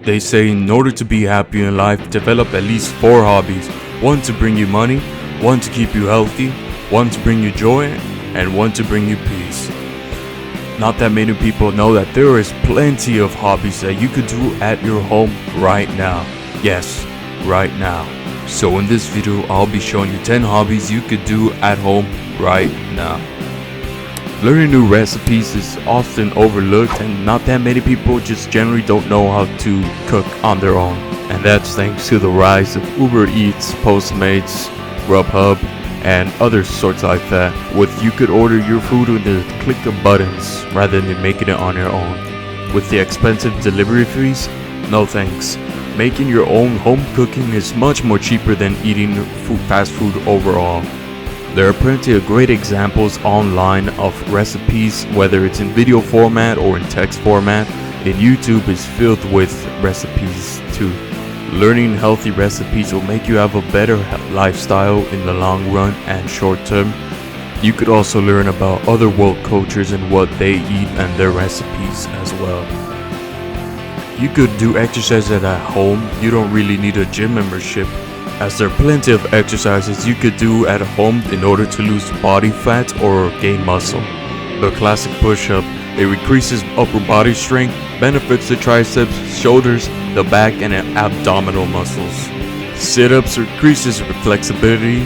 They say in order to be happy in life, develop at least 4 hobbies. 1 to bring you money, 1 to keep you healthy, 1 to bring you joy, and 1 to bring you peace. Not that many people know that there is plenty of hobbies that you could do at your home right now. Yes, right now. So in this video, I'll be showing you 10 hobbies you could do at home right now. Learning new recipes is often overlooked, and not that many people just generally don't know how to cook on their own. And that's thanks to the rise of Uber Eats, Postmates, Grubhub, and other sorts like that. You could order your food with a click of buttons rather than making it on your own. With the expensive delivery fees, no thanks. Making your own home cooking is much more cheaper than eating fast food overall. There are plenty of great examples online of recipes, whether it's in video format or in text format, and YouTube is filled with recipes too. Learning healthy recipes will make you have a better lifestyle in the long run and short term. You could also learn about other world cultures and what they eat and their recipes as well. You could do exercises at home. You don't really need a gym membership, as there are plenty of exercises you could do at home in order to lose body fat or gain muscle. The classic push-up, it increases upper body strength, benefits the triceps, shoulders, the back, and abdominal muscles. Sit-ups increases flexibility,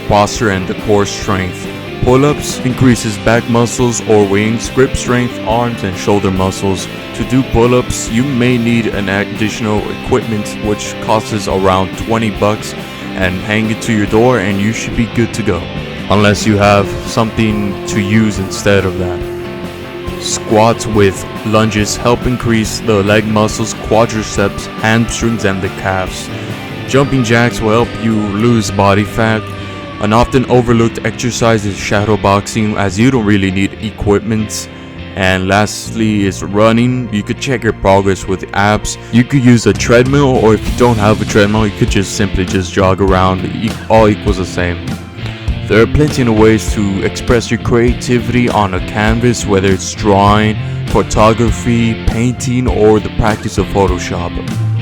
posture, and the core strength. Pull-ups increases back muscles or wings, grip strength, arms, and shoulder muscles. To do pull-ups, you may need an additional equipment which costs around $20 and hang it to your door and you should be good to go. Unless you have something to use instead of that. Squats with lunges help increase the leg muscles, quadriceps, hamstrings, and the calves. Jumping jacks will help you lose body fat. An often overlooked exercise is shadow boxing, as you don't really need equipment. And lastly is running. You could check your progress with apps. You could use a treadmill, or if you don't have a treadmill, you could just simply jog around. All equals the same. There are plenty of ways to express your creativity on a canvas, whether it's drawing, photography, painting, or the practice of Photoshop.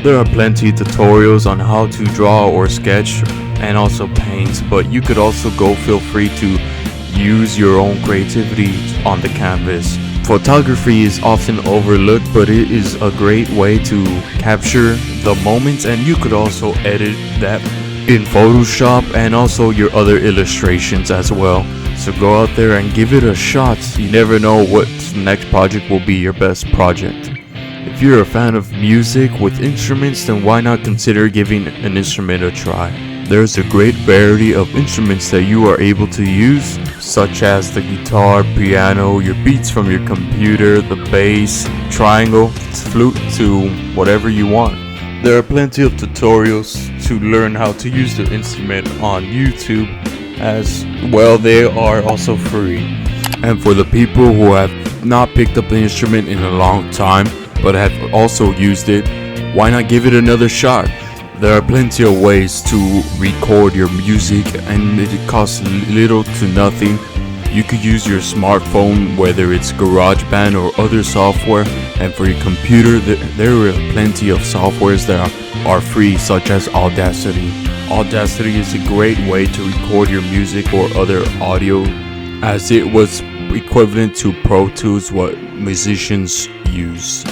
There are plenty of tutorials on how to draw or sketch and also paint, but you could also feel free to use your own creativity on the canvas. Photography is often overlooked, but it is a great way to capture the moments, and you could also edit that in Photoshop and also your other illustrations as well. So go out there and give it a shot. You never know what next project will be your best project. If you're a fan of music with instruments, then why not consider giving an instrument a try? There's a great variety of instruments that you are able to use, such as the guitar, piano, your beats from your computer, the bass, triangle, flute, to whatever you want. There are plenty of tutorials to learn how to use the instrument on YouTube, as well they are also free. And for the people who have not picked up the instrument in a long time but have also used it, why not give it another shot? There are plenty of ways to record your music, and it costs little to nothing. You could use your smartphone, whether it's GarageBand or other software, and for your computer there are plenty of softwares that are free, such as Audacity. Audacity is a great way to record your music or other audio, as it was equivalent to Pro Tools, what musicians use.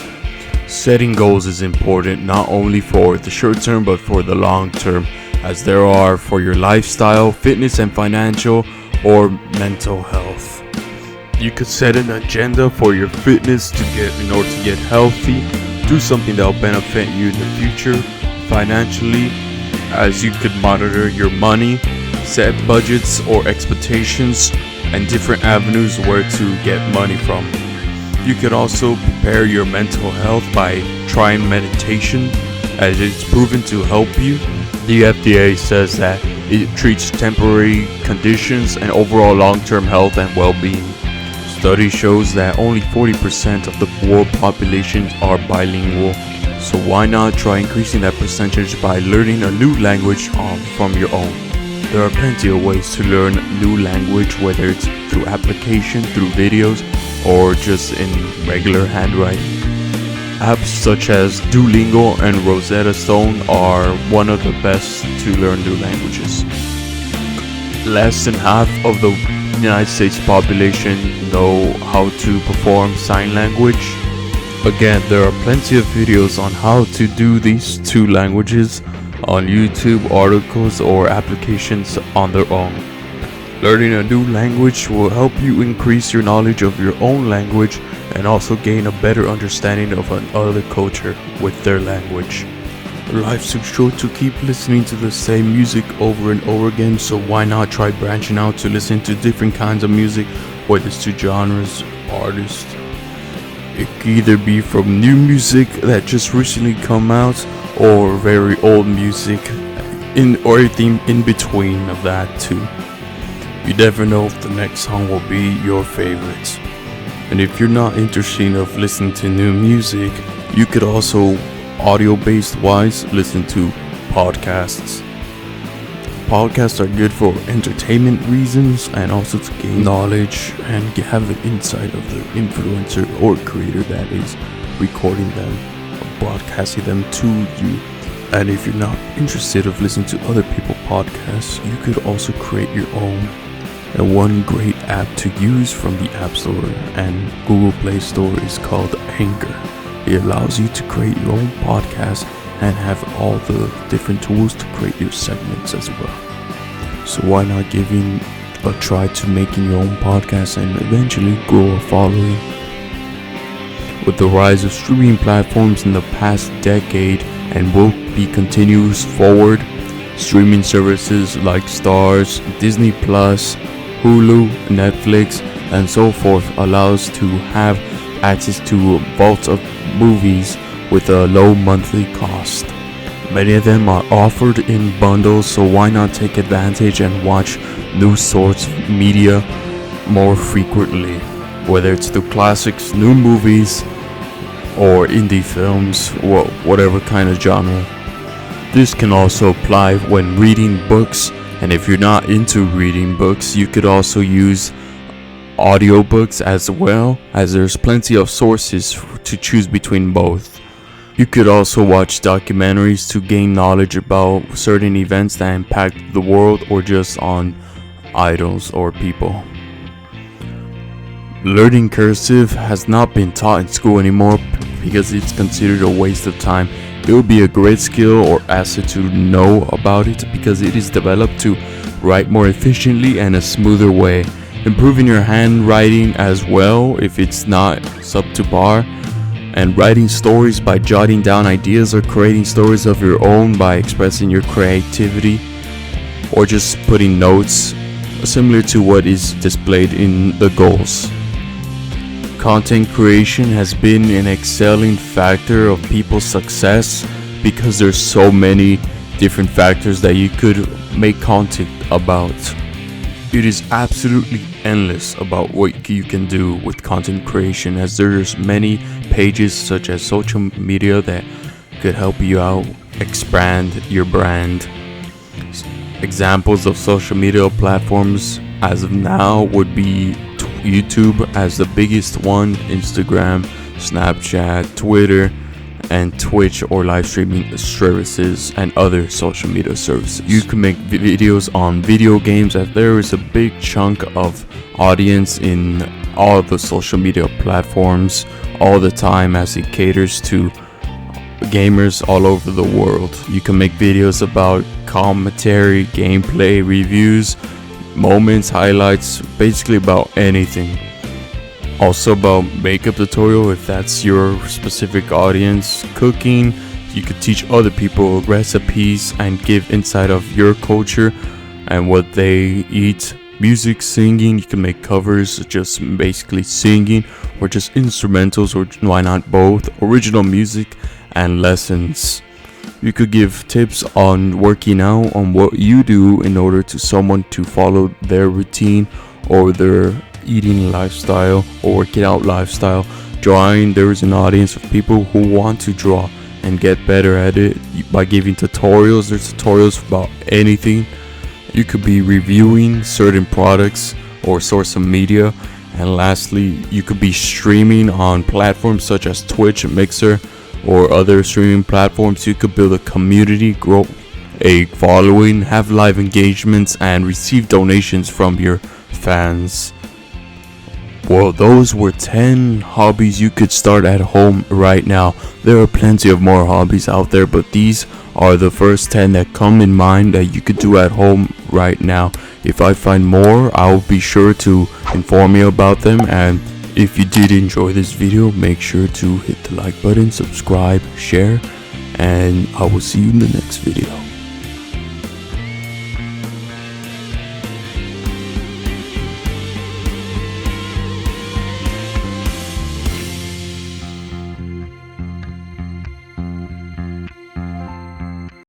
Setting goals is important, not only for the short term but for the long term, as there are for your lifestyle, fitness, and financial or mental health. You could set an agenda for your fitness in order to get healthy. Do something that will benefit you in the future financially, as you could monitor your money, set budgets or expectations, and different avenues where to get money from. You could also prepare your mental health by trying meditation, as it's proven to help you. The FDA says that it treats temporary conditions and overall long-term health and well-being. Study shows that only 40% of the world population are bilingual, so why not try increasing that percentage by learning a new language from your own? There are plenty of ways to learn new language, whether it's through application, through videos, or just in regular handwriting. Apps such as Duolingo and Rosetta Stone are one of the best to learn new languages. Less than half of the United States population know how to perform sign language. Again, there are plenty of videos on how to do these two languages on YouTube, articles, or applications on their own. Learning a new language will help you increase your knowledge of your own language and also gain a better understanding of another culture with their language. Life's too short to keep listening to the same music over and over again, so why not try branching out to listen to different kinds of music, whether it's to genres, artists. It could either be from new music that just recently come out or very old music or anything in between of that too. You never know if the next song will be your favorite. And if you're not interested of listening to new music, you could also audio-based wise listen to podcasts. Podcasts are good for entertainment reasons and also to gain knowledge and have an insight of the influencer or creator that is recording them or broadcasting them to you. And if you're not interested of listening to other people's podcasts, you could also create your own. And one great app to use from the App Store and Google Play Store is called Anchor. It allows you to create your own podcast and have all the different tools to create your segments as well. So why not giving a try to making your own podcast and eventually grow a following? With the rise of streaming platforms in the past decade and will be continuous forward, streaming services like Starz, Disney Plus, Hulu, Netflix, and so forth allows to have access to vaults of movies with a low monthly cost. Many of them are offered in bundles, so why not take advantage and watch new sorts of media more frequently, whether it's the classics, new movies, or indie films, whatever kind of genre. This can also apply when reading books, and if you're not into reading books, you could also use audiobooks as well, as there's plenty of sources to choose between both. You could also watch documentaries to gain knowledge about certain events that impact the world or just on idols or people. Learning cursive has not been taught in school anymore because it's considered a waste of time. It will be a great skill or asset to know about it because it is developed to write more efficiently and a smoother way. Improving your handwriting as well if it's not up to par, and writing stories by jotting down ideas or creating stories of your own by expressing your creativity, or just putting notes similar to what is displayed in the goals. Content creation has been an excelling factor of people's success because there's so many different factors that you could make content about. It is absolutely endless about what you can do with content creation, as there's many pages such as social media that could help you out expand your brand. Examples of social media platforms as of now would be YouTube as the biggest one, Instagram, Snapchat, Twitter, and Twitch or live streaming services and other social media services. You can make videos on video games, as there is a big chunk of audience in all the social media platforms all the time, as it caters to gamers all over the world. You can make videos about commentary, gameplay, reviews, moments, highlights, basically about anything. Also about makeup tutorial if that's your specific audience. Cooking, you could teach other people recipes and give insight of your culture and what they eat. Music, singing, you can make covers, just basically singing, or just instrumentals, or why not both, original music and lessons. You could give tips on working out, on what you do in order to someone to follow their routine or their eating lifestyle or working out lifestyle. Drawing, there is an audience of people who want to draw and get better at it by giving tutorials. There's tutorials about anything. You could be reviewing certain products or source of media And lastly, you could be streaming on platforms such as Twitch, Mixer, or other streaming platforms. You could build a community, grow a following, have live engagements, and receive donations from your fans. Well, those were 10 hobbies you could start at home right now. There are plenty of more hobbies out there, but these are the first 10 that come in mind that you could do at home right now. If I find more, I'll be sure to inform you about them. And if you did enjoy this video, make sure to hit the like button, subscribe, share, and I will see you in the next video.